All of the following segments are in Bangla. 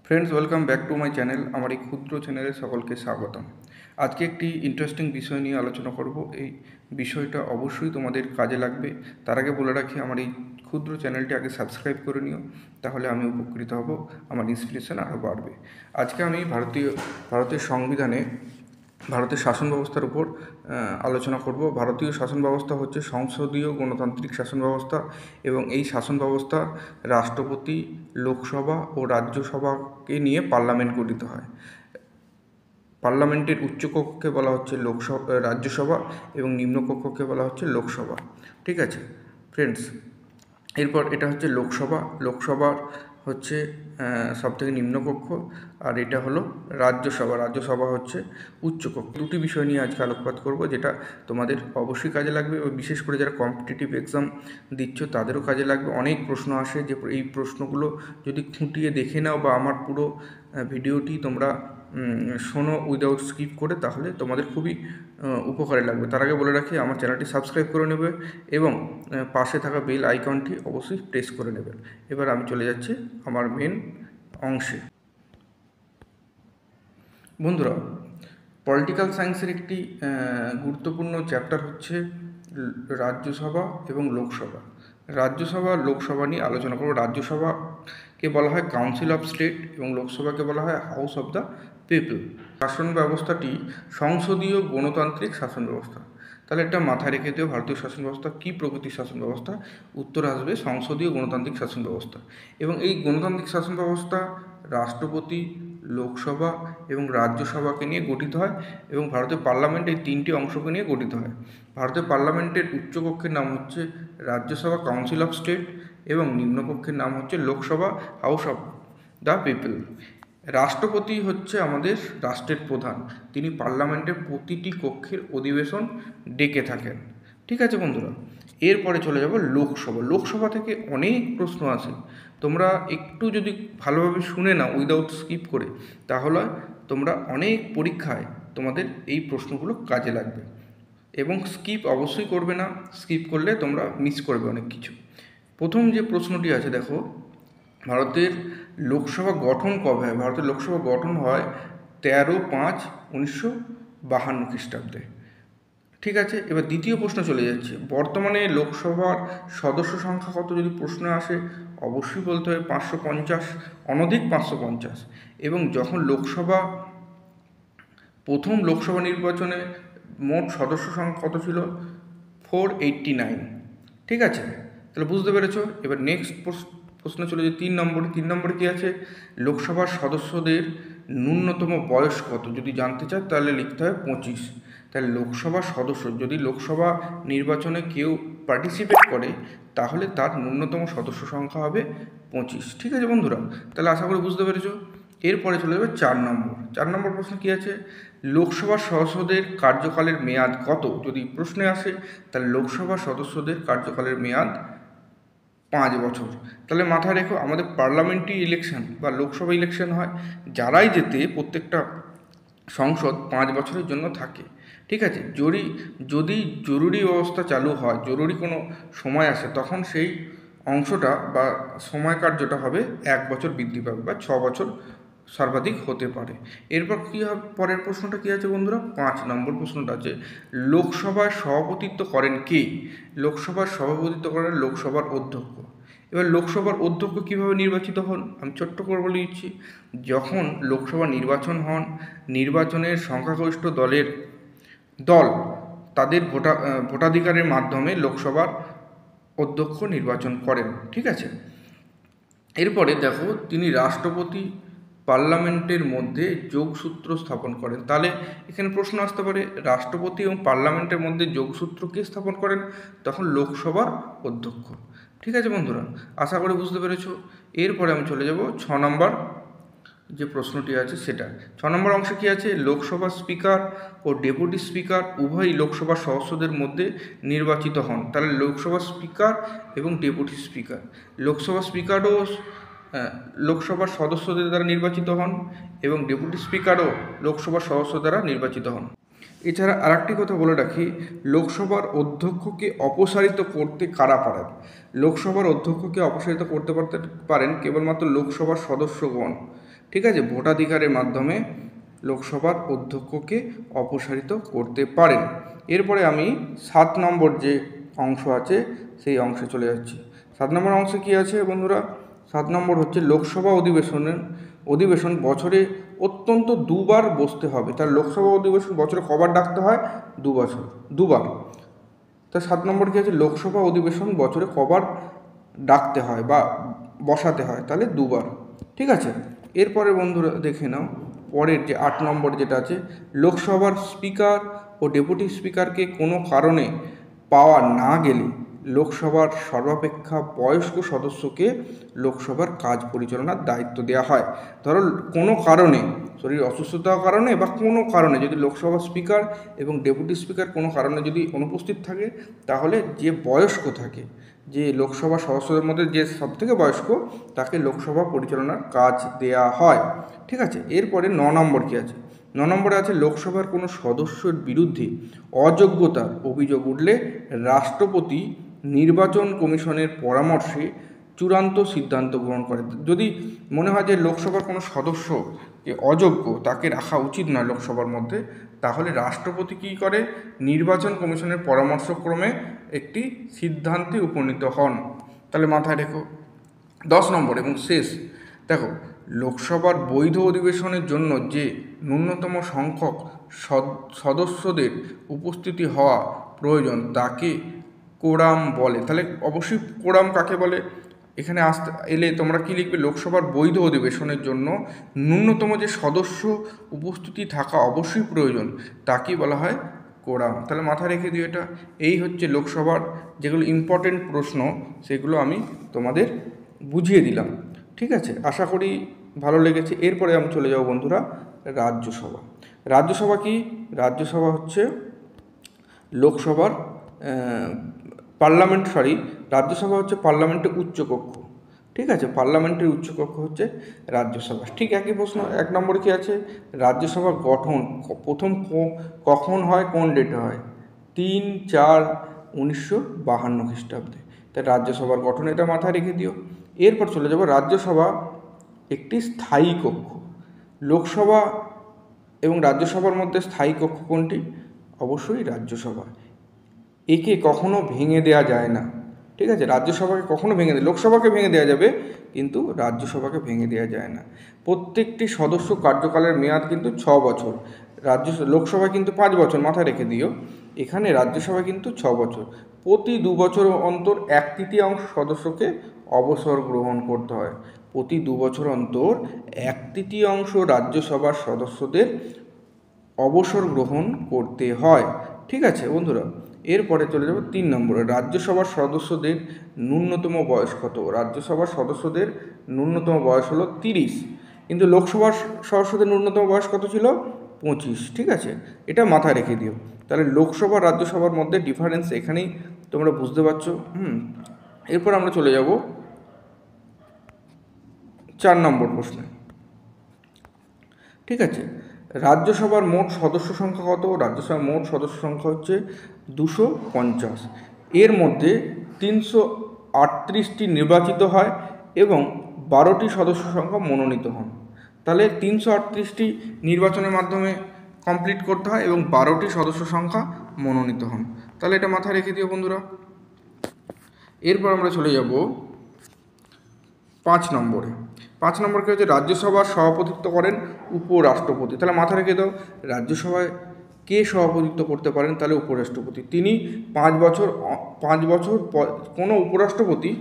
Friends, welcome back to my channel. আমার এই ক্ষুদ্র চ্যানেলে সকলকে স্বাগতম। আজকে একটি ইন্টারেস্টিং বিষয় নিয়ে আলোচনা করব। এই বিষয়টা অবশ্যই তোমাদের কাজে লাগবে। তার আগে বলে রাখি, আমার এই ক্ষুদ্র চ্যানেলটি আগে সাবস্ক্রাইব করে নিও, তাহলে আমি উপকৃত হব, আমার ইন্সপিরেশন আরও বাড়বে। আজকে আমি ভারতের সংবিধানে ভারতের শাসন ব্যবস্থার উপর আলোচনা করব। ভারতীয় শাসন ব্যবস্থা হচ্ছে সংসদীয় গণতান্ত্রিক শাসন ব্যবস্থা, এবং এই শাসন ব্যবস্থা রাষ্ট্রপতি, লোকসভা ও রাজ্যসভাকে নিয়ে পার্লামেন্ট গঠিত হয়। পার্লামেন্টের উচ্চকক্ষকে বলা হচ্ছে রাজ্যসভা, এবং নিম্নকক্ষকে বলা হচ্ছে লোকসভা। ঠিক আছে ফ্রেন্ডস, এরপর এটা হচ্ছে লোকসভার হচ্ছে সবথেকে নিম্নকক্ষ, আর এটা হলো রাজ্যসভা হচ্ছে উচ্চকক্ষ। দুটি বিষয় নিয়ে আজকে আলোকপাত করব, যেটা তোমাদের অবশ্যই কাজে লাগবে, এবং বিশেষ করে যারা কম্পিটিটিভ এক্সাম দিচ্ছ তাদেরও কাজে লাগবে। অনেক প্রশ্ন আসে, যে এই প্রশ্নগুলো যদি খুঁটিয়ে দেখে নাও বা আমার পুরো ভিডিওটি তোমরা শোনো উইদাউট স্কিপ করে, তাহলে তোমাদের খুবই উপকারে লাগবে। তার আগে বলে রাখি, আমার চ্যানেলটি সাবস্ক্রাইব করে নেবে এবং পাশে থাকা বেল আইকনটি অবশ্যই প্রেস করে নেবেন। এবার আমি চলে যাচ্ছি আমার মেন অংশে। বন্ধুরা, পলিটিক্যাল সায়েন্সের একটি গুরুত্বপূর্ণ চ্যাপ্টার হচ্ছে রাজ্যসভা এবং লোকসভা। লোকসভা নিয়ে আলোচনা করব। রাজ্যসভাকে বলা হয় কাউন্সিল অফ স্টেট, এবং লোকসভাকে বলা হয় হাউস অফ দ্য পিপল। শাসন ব্যবস্থাটি সংসদীয় গণতান্ত্রিক শাসন ব্যবস্থা। তাহলে একটা মাথায় রেখে দিও, ভারতীয় শাসন ব্যবস্থা কী প্রকৃতির শাসন ব্যবস্থা? উত্তর আসবে সংসদীয় গণতান্ত্রিক শাসন ব্যবস্থা। এবং এই গণতান্ত্রিক শাসন ব্যবস্থা রাষ্ট্রপতি, লোকসভা এবং রাজ্যসভাকে নিয়ে গঠিত হয়, এবং ভারতের পার্লামেন্ট এই তিনটি অংশকে নিয়ে গঠিত হয়। ভারতের পার্লামেন্টের উচ্চকক্ষের নাম হচ্ছে রাজ্যসভা কাউন্সিল অফ স্টেট, এবং নিম্নকক্ষের নাম হচ্ছে Lok Sabha house of the people. রাষ্ট্রপতি হচ্ছে আমাদের রাষ্ট্রের প্রধান, তিনি পার্লামেন্টের প্রতিটি কক্ষের অধিবেশন ডেকে থাকেন। ঠিক আছে বন্ধুরা, এরপরে চলে যাব লোকসভা থেকে অনেক প্রশ্ন আসে। তোমরা একটু যদি ভালোভাবে শুনে নাও উইদাউট স্কিপ করে, তাহলে তোমরা অনেক পরীক্ষায় তোমাদের এই প্রশ্নগুলো কাজে লাগবে। এবং স্কিপ অবশ্যই করবে না, স্কিপ করলে তোমরা মিস করবে অনেক কিছু। প্রথম যে প্রশ্নটি আছে, দেখো, ভারতের লোকসভা গঠন কবে হয়? ভারতের লোকসভা গঠন হয় 13/5/1952 খ্রিস্টাব্দে। ঠিক আছে, এবার দ্বিতীয় প্রশ্ন চলে যাচ্ছে, বর্তমানে লোকসভার সদস্য সংখ্যা কত? যদি প্রশ্ন আসে অবশ্যই বলতে হবে 550, অনধিক 550। এবং যখন প্রথম লোকসভা নির্বাচনে মোট সদস্য সংখ্যা কত ছিল? 489। ঠিক আছে, তাহলে বুঝতে পেরেছো। এবার নেক্সট প্রশ্ন চলে যায় 3 নম্বরে কী আছে? লোকসভার সদস্যদের ন্যূনতম বয়স কত? যদি জানতে চায় তাহলে লিখতে হয় 25। তাহলে লোকসভার সদস্য, যদি লোকসভা নির্বাচনে কেউ পার্টিসিপেট করে, তাহলে তার ন্যূনতম সদস্য সংখ্যা হবে 25। ঠিক আছে বন্ধুরা, তাহলে আশা করি বুঝতে পেরেছো। এরপরে চলে যাবে 4 নম্বর প্রশ্ন কী আছে? লোকসভার সদস্যদের কার্যকালের মেয়াদ কত? যদি প্রশ্নে আসে, তাহলে লোকসভা সদস্যদের কার্যকালের মেয়াদ 5 বছর। তাহলে মাথায় রেখো, আমাদের পার্লামেন্টারি ইলেকশন বা লোকসভা ইলেকশন হয়, যারাই যেতে প্রত্যেকটা সংসদ 5 বছরের জন্য থাকে। ঠিক আছে, যদি জরুরি অবস্থা চালু হয়, জরুরি কোনো সময় আসে, তখন সেই অংশটা বা সময় কার্যটা হবে 1 বছর বৃদ্ধি পাবে, বা 6 বছর সর্বাধিক হতে পারে। এরপর কী হবে? পরের প্রশ্নটা কী আছে বন্ধুরা? 5 নম্বর প্রশ্নটা আছে, লোকসভার সভাপতিত্ব করেন কে? লোকসভার সভাপতিত্ব করেন লোকসভার অধ্যক্ষ। এবার লোকসভার অধ্যক্ষ কীভাবে নির্বাচিত হন? আমি ছোট্ট করে বলে দিচ্ছি। যখন লোকসভা নির্বাচন হন, নির্বাচনের সংখ্যাগরিষ্ঠ দল তাদের ভোটাধিকারের মাধ্যমে লোকসভার অধ্যক্ষ নির্বাচন করেন। ঠিক আছে, এরপরে দেখো, তিনি রাষ্ট্রপতি পার্লামেন্টের মধ্যে যোগসূত্র স্থাপন করেন। তাহলে এখানে প্রশ্ন আসতে পারে, রাষ্ট্রপতি এবং পার্লামেন্টের মধ্যে যোগসূত্র কে স্থাপন করেন? তখন লোকসভার অধ্যক্ষ। ঠিক আছে বন্ধুরা, আশা করি বুঝতে পেরেছো। এরপরে আমি চলে যাব 6 নম্বর যে প্রশ্নটি আছে সেটা। 6 নম্বর অংশে কী আছে? লোকসভা স্পিকার ও ডেপুটি স্পিকার উভয়ই লোকসভার সদস্যদের মধ্যে নির্বাচিত হন। তাহলে লোকসভা স্পিকার এবং ডেপুটি স্পিকার, লোকসভার সদস্যদের দ্বারা নির্বাচিত হন, এবং ডেপুটি স্পিকারও লোকসভার সদস্য দ্বারা নির্বাচিত হন। এছাড়া আরেকটি কথা বলে রাখি, লোকসভার অধ্যক্ষকে অপসারিত করতে কারা পারেন? লোকসভার অধ্যক্ষকে অপসারিত করতে পারেন কেবলমাত্র লোকসভার সদস্যগণ, ঠিক আছে, ভোটাধিকারের মাধ্যমে লোকসভার অধ্যক্ষকে অপসারিত করতে পারেন। এরপরে আমি 7 নম্বর যে অংশ আছে সেই অংশে চলে যাচ্ছি। 7 নম্বর অংশে কী আছে বন্ধুরা? 7 নম্বর হচ্ছে লোকসভা অধিবেশন বছরে অত্যন্ত দুবার বসতে হবে। তার লোকসভা অধিবেশন বছরে কবার ডাকতে হয়? দুবার। তা 7 নম্বর কী আছে? লোকসভা অধিবেশন বছরে কবার ডাকতে হয় বা বসাতে হয়? তাহলে দুবার। ঠিক আছে, এরপরে বন্ধুরা দেখে নাও পরের যে 8 নম্বর যেটা আছে, লোকসভার স্পিকার ও ডেপুটি স্পিকারকে কোনো কারণে পাওয়া না গেলে লোকসভার সর্বাপেক্ষা বয়স্ক সদস্যকে লোকসভার কাজ পরিচালনার দায়িত্ব দেওয়া হয়। ধরো কোনো কারণে, শরীর অসুস্থতার কারণে বা কোনো কারণে যদি লোকসভা স্পিকার এবং ডেপুটি স্পিকার কোনো কারণে যদি অনুপস্থিত থাকে, তাহলে যে বয়স্ক থাকে, যে লোকসভা সদস্যদের মধ্যে যে সবথেকে বয়স্ক, তাকে লোকসভা পরিচালনার কাজ দেয়া হয়। ঠিক আছে, এরপরে 9 নম্বর কী আছে? 9 নম্বরে আছে লোকসভার কোনো সদস্যের বিরুদ্ধে অযোগ্যতার অভিযোগ উঠলে রাষ্ট্রপতি নির্বাচন কমিশনের পরামর্শে চূড়ান্ত সিদ্ধান্ত গ্রহণ করে। যদি মনে হয় যে লোকসভার কোনো সদস্য যে অযোগ্য, তাকে রাখা উচিত নয় লোকসভার মধ্যে, তাহলে রাষ্ট্রপতি কী করে? নির্বাচন কমিশনের পরামর্শক্রমে একটি সিদ্ধান্তে উপনীত হন। তাহলে মাথায় রেখো। 10 নম্বর এবং শেষ, দেখো লোকসভার বৈধ অধিবেশনের জন্য যে ন্যূনতম সংখ্যক সদস্যদের উপস্থিতি হওয়া প্রয়োজন তাকে কোরাম বলে। তাহলে অবশ্যই কোরাম কাকে বলে? এখানে আসতে এলে তোমরা কি লিখবে? লোকসভার বৈধ অধিবেশনের জন্য ন্যূনতম যে সদস্য উপস্থিতি থাকা অবশ্যই প্রয়োজন, তাকেই বলা হয় কোরাম। তাহলে মাথায় রেখে দিও এটা। এই হচ্ছে লোকসভার যেগুলো ইম্পর্টেন্ট প্রশ্ন, সেগুলো আমি তোমাদের বুঝিয়ে দিলাম। ঠিক আছে, আশা করি ভালো লেগেছে। এরপরে আমি চলে যাব বন্ধুরা রাজ্যসভা। রাজ্যসভা কি? রাজ্যসভা হচ্ছে লোকসভার রাজ্যসভা হচ্ছে পার্লামেন্টের উচ্চকক্ষ। ঠিক আছে, পার্লামেন্টের উচ্চকক্ষ হচ্ছে রাজ্যসভা। ঠিক একই প্রশ্ন 1 নম্বরে কী আছে? রাজ্যসভার গঠন প্রথম কখন হয়, কোন ডেটে হয়? 3/4/1952 খ্রিস্টাব্দে। তাই রাজ্যসভার গঠন এটা মাথায় রেখে দিও। এরপর চলে যাব রাজ্যসভা একটি স্থায়ী কক্ষ। লোকসভা এবং রাজ্যসভার মধ্যে স্থায়ী কক্ষ কোনটি? অবশ্যই রাজ্যসভা। একে কখনো ভেঙে দেওয়া যায় না। ঠিক আছে, রাজ্যসভাকে কখনো লোকসভাকে ভেঙে দেওয়া যাবে, কিন্তু রাজ্যসভাকে ভেঙে দেওয়া যায় না। প্রত্যেকটি সদস্য কার্যকালের মেয়াদ কিন্তু 6 বছর। লোকসভা কিন্তু 5 বছর, মাথায় রেখে দিও। এখানে রাজ্যসভা কিন্তু 6 বছর। প্রতি 2 বছর অন্তর 1/3 সদস্যকে অবসর গ্রহণ করতে হয়। প্রতি 2 বছর অন্তর 1/3 রাজ্যসভার সদস্যদের অবসর গ্রহণ করতে হয়। ঠিক আছে বন্ধুরা, এরপরে চলে যাব 3 নম্বরে। রাজ্যসভার সদস্যদের ন্যূনতম বয়স কত? রাজ্যসভার সদস্যদের ন্যূনতম বয়স হলো 30, কিন্তু লোকসভার সদস্যদের ন্যূনতম বয়স কত ছিল? 25। ঠিক আছে, এটা মাথায় রেখে দিও। তাহলে লোকসভা রাজ্যসভার মধ্যে ডিফারেন্স এখানেই তোমরা বুঝতে পারছো। এরপর আমরা চলে যাব 4 নম্বর প্রশ্নে। ঠিক আছে, রাজ্যসভার মোট সদস্য সংখ্যা কত? রাজ্যসভার মোট সদস্য সংখ্যা হচ্ছে 250। এর মধ্যে 338টি নির্বাচিত হয় এবং 12টি সদস্য সংখ্যা মনোনীত হন। তাহলে 338টি নির্বাচনের মাধ্যমে কমপ্লিট করতে হয় এবং 12টি সদস্য সংখ্যা মনোনীত হন। তাহলে এটা মাথায় রেখে দিও বন্ধুরা। এরপর আমরা চলে যাব 5 নম্বরে। 5 নম্বর কী হচ্ছে? রাজ্যসভার সভাপতিত্ব করেন উপরাষ্ট্রপতি। তাহলে মাথায় রেখে দাও, রাজ্যসভায় কে সভাপতিত্ব করতে পারেন? তাহলে উপরাষ্ট্রপতি। তিনি 5 বছর কোনো উপরাষ্ট্রপতি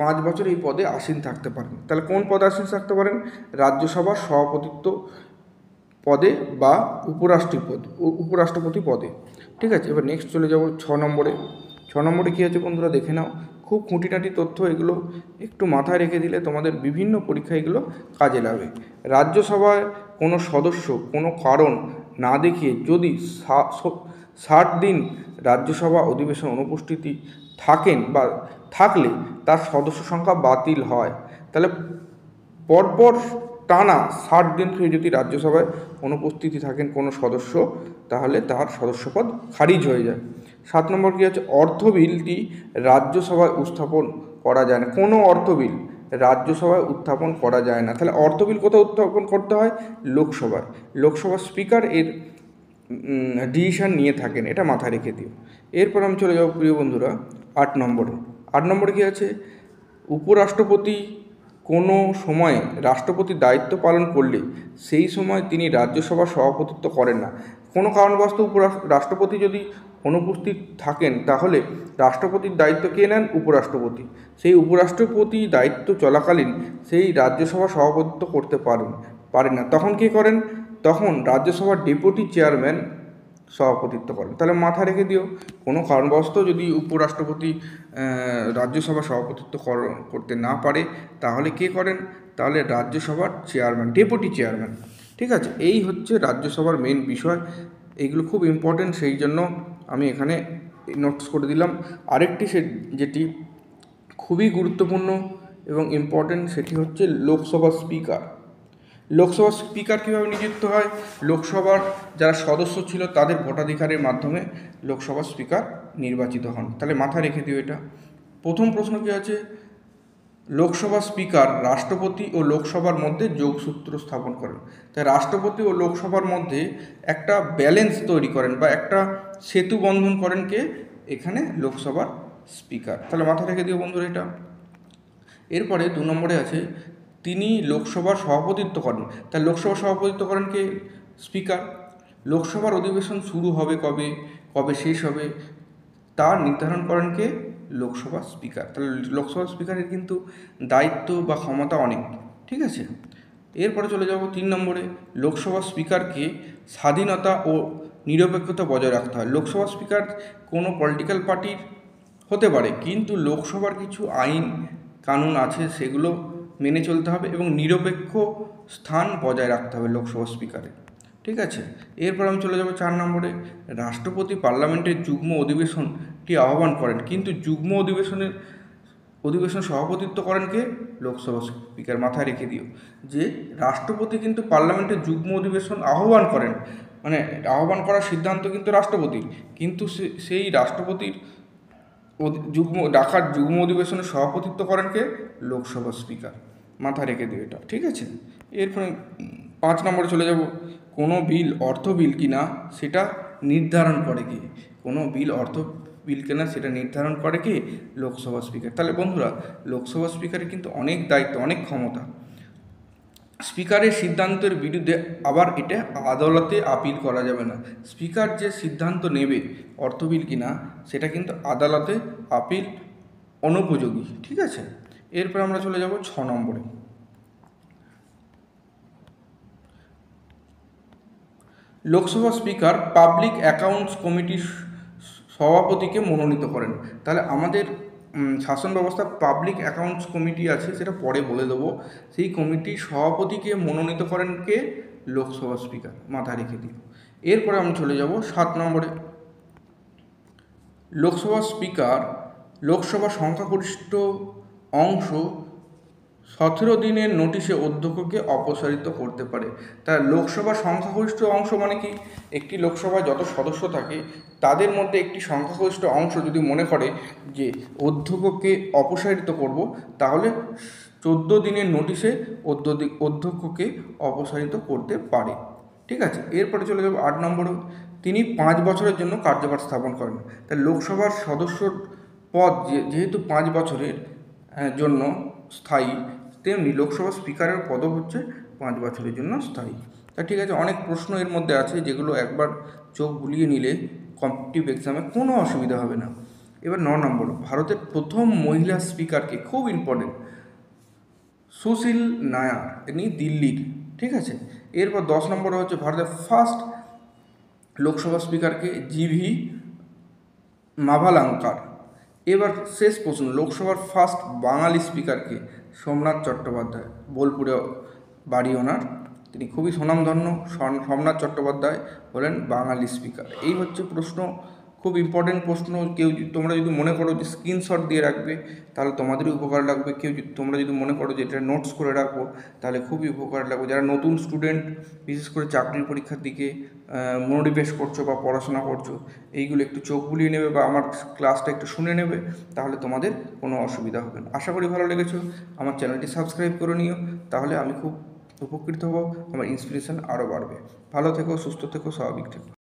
5 বছর এই পদে আসীন থাকতে পারেন। তাহলে কোন পদে আসীন থাকতে পারেন? রাজ্যসভার সভাপতিত্ব পদে বা উপরাষ্ট্রপতি পদে। ঠিক আছে, এবার নেক্সট চলে যাব 6 নম্বরে। 6 নম্বরে কী আছে বন্ধুরা দেখে নাও। খুব খুঁটিনাটি তথ্য, এগুলো একটু মাথায় রেখে দিলে তোমাদের বিভিন্ন পরীক্ষা এগুলো কাজে লাগবে। রাজ্যসভায় কোনো সদস্য কোনো কারণ না দেখিয়ে যদি 60 দিন রাজ্যসভা অধিবেশন অনুপস্থিতি থাকলে তার সদস্য সংখ্যা বাতিল হয়। তাহলে পরপর টানা 60 দিন যদি রাজ্যসভায় অনুপস্থিতি থাকেন কোনো সদস্য, তাহলে তার সদস্যপদ খারিজ হয়ে যায়। 7 নম্বর কী আছে? অর্থ বিলটি রাজ্যসভায় উপস্থাপন করা যায় না। কোনো অর্থ বিল রাজ্যসভায় উত্থাপন করা যায় না। তাহলে অর্থ বিল কোথায় উত্থাপন করতে হয়? লোকসভায়। লোকসভার স্পিকার এর ডিসিশান নিয়ে থাকেন, এটা মাথায় রেখে দিও। এরপর আমি চলে যাব প্রিয় বন্ধুরা 8 নম্বরে। 8 নম্বরে কী আছে? উপরাষ্ট্রপতি কোনো সময়ে রাষ্ট্রপতির দায়িত্ব পালন করলে সেই সময় তিনি রাজ্যসভার সভাপতিত্ব করেন না। কোনো কারণবশত রাষ্ট্রপতি যদি অনুপস্থিত থাকেন তাহলে রাষ্ট্রপতির দায়িত্ব কে নেন? উপরাষ্ট্রপতি। সেই উপরাষ্ট্রপতি দায়িত্ব চলাকালীন সেই রাজ্যসভা সভাপতিত্ব করতে পারেন না। তখন কে করেন? তখন রাজ্যসভার ডেপুটি চেয়ারম্যান সভাপতিত্ব করেন। তাহলে মাথা রেখে দিও, কোনো কারণবশত যদি উপরাষ্ট্রপতি রাজ্যসভা সভাপতিত্ব করতে না পারে তাহলে কে করেন? তাহলে রাজ্যসভার চেয়ারম্যান, ডেপুটি চেয়ারম্যান। ঠিক আছে, এই হচ্ছে রাজ্যসভার মেন বিষয়। এইগুলো খুব ইম্পর্টেন্ট, সেই জন্য আমি এখানে নোটস করে দিলাম। আরেকটি যেটি খুবই গুরুত্বপূর্ণ এবং ইম্পর্টেন্ট সেটি হচ্ছে লোকসভার স্পিকার। লোকসভার স্পিকার কীভাবে নিযুক্ত হয়? লোকসভার যারা সদস্য ছিল তাদের ভোটাধিকারের মাধ্যমে লোকসভার স্পিকার নির্বাচিত হন। তাহলে মাথায় রেখে দিও এটা। প্রথম প্রশ্ন কী আছে? লোকসভার স্পিকার রাষ্ট্রপতি ও লোকসভার মধ্যে যোগসূত্র স্থাপন করেন। তাই রাষ্ট্রপতি ও লোকসভার মধ্যে একটা ব্যালেন্স তৈরি করেন বা একটা সেতু বন্ধন করেন কে? এখানে লোকসভার স্পিকার। তাহলে মাথায় রেখে দিও বন্ধুরা এটা। এরপরে 2 নম্বরে আছে তিনি লোকসভার সভাপতিত্ব করেন। তাই লোকসভার সভাপতিত্ব করেন কে? স্পিকার। লোকসভার অধিবেশন শুরু হবে কবে শেষ হবে তা নির্ধারণ করেন কে? লোকসভার স্পিকার। তাহলে লোকসভার স্পিকারের কিন্তু দায়িত্ব বা ক্ষমতা অনেক। ঠিক আছে, এরপরে চলে যাব 3 নম্বরে। লোকসভার স্পিকারকে স্বাধীনতা ও নিরপেক্ষতা বজায় রাখতে হয়। লোকসভা স্পিকার কোনো পলিটিক্যাল পার্টির হতে পারে, কিন্তু লোকসভার কিছু আইন কানুন আছে সেগুলো মেনে চলতে হবে এবং নিরপেক্ষ স্থান বজায় রাখতে হবে লোকসভা স্পিকারের। ঠিক আছে, এরপর আমি চলে যাব 4 নম্বরে। রাষ্ট্রপতি পার্লামেন্টের যুগ্ম অধিবেশনটি আহ্বান করেন, কিন্তু যুগ্ম অধিবেশন সভাপতিত্ব করেন কে? লোকসভা স্পিকার। মাথায় রেখে দিও যে রাষ্ট্রপতি কিন্তু পার্লামেন্টের যুগ্ম অধিবেশন আহ্বান করেন, মানে আহ্বান করার সিদ্ধান্ত কিন্তু রাষ্ট্রপতির, কিন্তু সেই রাষ্ট্রপতির যুগ্ম অধিবেশনে সভাপতিত্ব করেন কে? লোকসভা স্পিকার। মাথায় রেখে দিও এটা। ঠিক আছে, এরপরে 5 নম্বরে চলে যাব। কোনো বিল অর্থ বিল কিনা সেটা নির্ধারণ করে কি? কোনো বিল অর্থ বিল কিনা সেটা নির্ধারণ করে কি? লোকসভা স্পিকার। তাহলে বন্ধুরা লোকসভা স্পিকারের কিন্তু অনেক দায়িত্ব, অনেক ক্ষমতা। স্পিকারের সিদ্ধান্তের বিরুদ্ধে আবার এটা আদালতে আপিল করা যাবে না। স্পিকার যে সিদ্ধান্ত নেবে অর্থ বিল কিনা সেটা কিন্তু আদালতে আপিল অনুপযোগী। ঠিক আছে, এরপর আমরা চলে যাব 6 নম্বরে। লোকসভা স্পিকার পাবলিক অ্যাকাউন্টস কমিটির সভাপতিকে মনোনীত করেন। তাহলে আমাদের শাসন ব্যবস্থা পাবলিক অ্যাকাউন্টস কমিটি আছে, সেটা পরে বলে দেবো। সেই কমিটির সভাপতিকে মনোনীত করেন কে? লোকসভা স্পিকার। মাথায় রেখে দিই। এরপরে আমি চলে যাব 7 নম্বরে। লোকসভা স্পিকার লোকসভার সংখ্যাগরিষ্ঠ অংশ 17 দিনের নোটিশে অধ্যক্ষকে অপসারিত করতে পারে। তা লোকসভার সংখ্যাগরিষ্ঠ অংশ মানে কি? একটি লোকসভায় যত সদস্য থাকে তাদের মধ্যে একটি সংখ্যাগরিষ্ঠ অংশ যদি মনে করে যে অধ্যক্ষকে অপসারিত করব, তাহলে 14 দিনের নোটিশে অধ্যক্ষকে অপসারিত করতে পারে। ঠিক আছে, এরপরে চলে যাব 8 নম্বরে। তিনি 5 বছরের জন্য কার্যভার স্থাপন করেন। তাই লোকসভার সদস্যর পদ যেহেতু 5 বছরের জন্য স্থায়ী, তেমনি লোকসভা স্পিকারের পদও হচ্ছে 5 বছরের জন্য স্থায়ী। তা ঠিক আছে, অনেক প্রশ্ন এর মধ্যে আছে যেগুলো একবার চোখ বুলিয়ে নিলে কম্পিটিটিভ এক্সামে কোনো অসুবিধা হবে না। এবার 9 নম্বর। ভারতের প্রথম মহিলা স্পিকারকে, খুব ইম্পর্টেন্ট, সুশীল নায়ার, ইনি দিল্লির। ঠিক আছে, এরপর 10 নম্বর হচ্ছে ভারতের ফার্স্ট লোকসভা স্পিকারকে জিভি মাভালাঙ্কার। এবার শেষ প্রশ্ন, লোকসভার ফার্স্ট বাঙালি স্পিকারকে? সোমনাথ চট্টোপাধ্যায়, বোলপুরে বাড়ি ওনার, তিনি খুবই স্বনামধন্য। সোমনাথ চট্টোপাধ্যায় হলেন বাঙালি স্পিকার। এই হচ্ছে প্রশ্ন, খুব ইম্পর্টেন্ট প্রশ্ন। তোমরা যদি মনে করো যে স্ক্রিনশট দিয়ে রাখবে তাহলে তোমাদেরই উপকার লাগবে, তোমরা যদি মনে করো যে এটা নোটস করে রাখবো তাহলে খুবই উপকার লাগবে। যারা নতুন স্টুডেন্ট, বিশেষ করে চাকরির পরীক্ষার দিকে মনোনিবেশ করছো বা পড়াশোনা করছো, এইগুলো একটু চোখ বুলিয়ে নেবে বা আমার ক্লাসটা একটু শুনে নেবে, তাহলে তোমাদের কোনো অসুবিধা হবে না। আশা করি ভালো লেগেছো। আমার চ্যানেলটি সাবস্ক্রাইব করে নিও, তাহলে আমি খুব উপকৃত হব, আমার ইন্সপিরেশন আরও বাড়বে। ভালো থেকো, সুস্থ থেকো, স্বাভাবিক থেকো।